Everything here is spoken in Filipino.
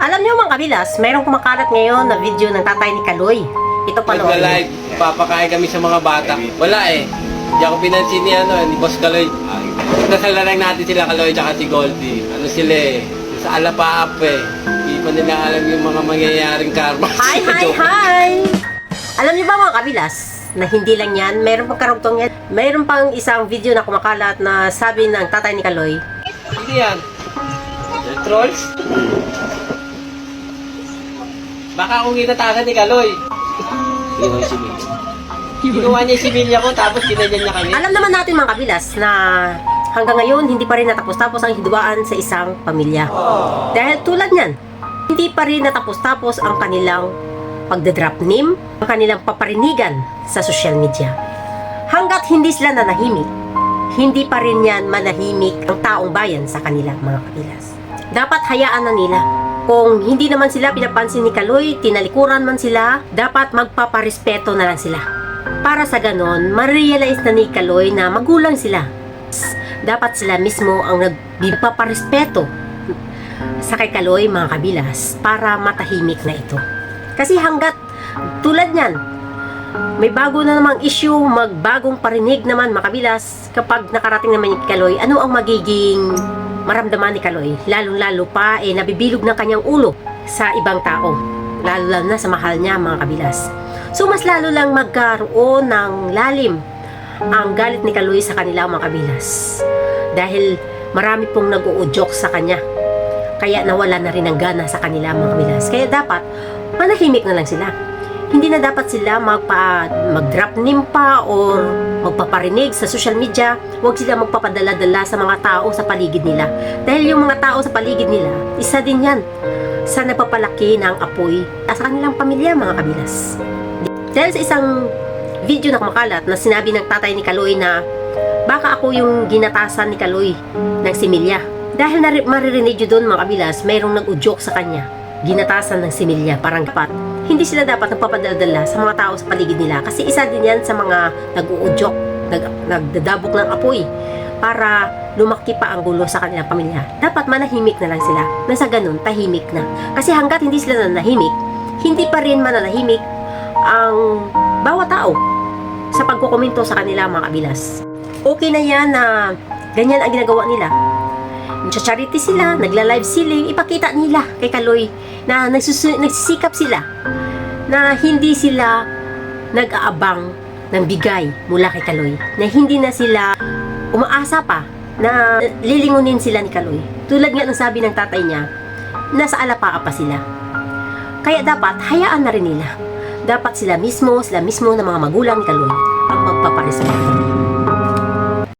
Alam niyo mga kabilas, mayroong kumakalat ngayon na video ng tatay ni Kaloy. Ito panoorin. Nagla-live, papakain kami sa mga bata. Wala eh. Hindi ako pinansin ni Boss Kaloy. Nasala lang natin sila Kaloy tsaka si Goldie. Ano sila eh, sa alapaap eh. Hindi pa nila alam yung mga mangyayaring karma. Hi! Alam niyo ba mga kabilas, na hindi lang yan, mayroon pang karugtong yan. Mayroon pang isang video na kumakalat na sabi ng tatay ni Kaloy. Hindi yan. Yung trolls? Baka akong inatasan ni Kaloy. Ginawa niya yung similya ko tapos kinanyan niya kami. Alam naman natin mga kabilas na hanggang ngayon hindi pa rin natapos-tapos ang hidwaan sa isang pamilya. Dahil tulad niyan, hindi pa rin natapos-tapos ang kanilang pagdadrop name, ang kanilang paparinigan sa social media. Hanggat hindi sila nanahimik, hindi pa rin yan manahimik ang taong bayan sa kanilang mga kabilas. Dapat hayaan na nila. Kung hindi naman sila pinapansin ni Kaloy, tinalikuran man sila, dapat magpaparespeto na lang sila. Para sa ganon, ma-realize na ni Kaloy na magulang sila. Dapat sila mismo ang nagpaparespeto sa kay Kaloy mga kabilas para matahimik na ito. Kasi hanggat tulad niyan, may bago na namang issue, magbagong parinig naman mga kabilas, kapag nakarating naman ni Kaloy, ano ang magiging maramdaman ni Kaloy? Lalong-lalo pa, nabibilog ng kanyang ulo sa ibang tao. Lalo na sa mahal niya mga kabilas. So, mas lalo lang magkaroon ng lalim ang galit ni Kaloy sa kanila mga kabilas. Dahil marami pong nag-uudyok sa kanya. Kaya nawala na rin ang gana sa kanila mga kabilas. Kaya dapat, manahimik na lang sila. Hindi na dapat sila mag-drop name pa or magpaparinig sa social media. Huwag sila magpapadala-dala sa mga tao sa paligid nila. Dahil yung mga tao sa paligid nila, isa din yan sa nagpapalaki ng apoy sa kanilang pamilya mga kabilas. Dahil sa isang video na kumakalat na sinabi ng tatay ni Kaloy na baka ako yung ginatasan ni Kaloy ng similya. Dahil maririnig yun doon mga kabilas, mayroong nag-udyok sa kanya. Ginatasan ng similya, parang dapat hindi sila dapat nagpapadala sa mga tao sa paligid nila kasi isa din yan sa mga nag-uudyok, nagdadabok ng apoy para lumaki pa ang gulo sa kanilang pamilya. Dapat manahimik na lang sila, na sa ganun, tahimik na. Kasi hanggat hindi sila nanahimik, hindi pa rin mananahimik ang bawat tao sa pagkukomento sa kanila mga kabilas. Okay na yan na ganyan ang ginagawa nila. Nagsa-charity sila, nagla-live sila, ipakita nila kay Kaloy na nagsisikap sila, na hindi sila nag-aabang ng bigay mula kay Kaloy, na hindi na sila umaasa pa na lilingunin sila ni Kaloy. Tulad nga ng sabi ng tatay niya, nasa alapaa pa sila. Kaya dapat hayaan na rin nila. Dapat sila mismo ng mga magulang ni Kaloy ang magpaparespeto.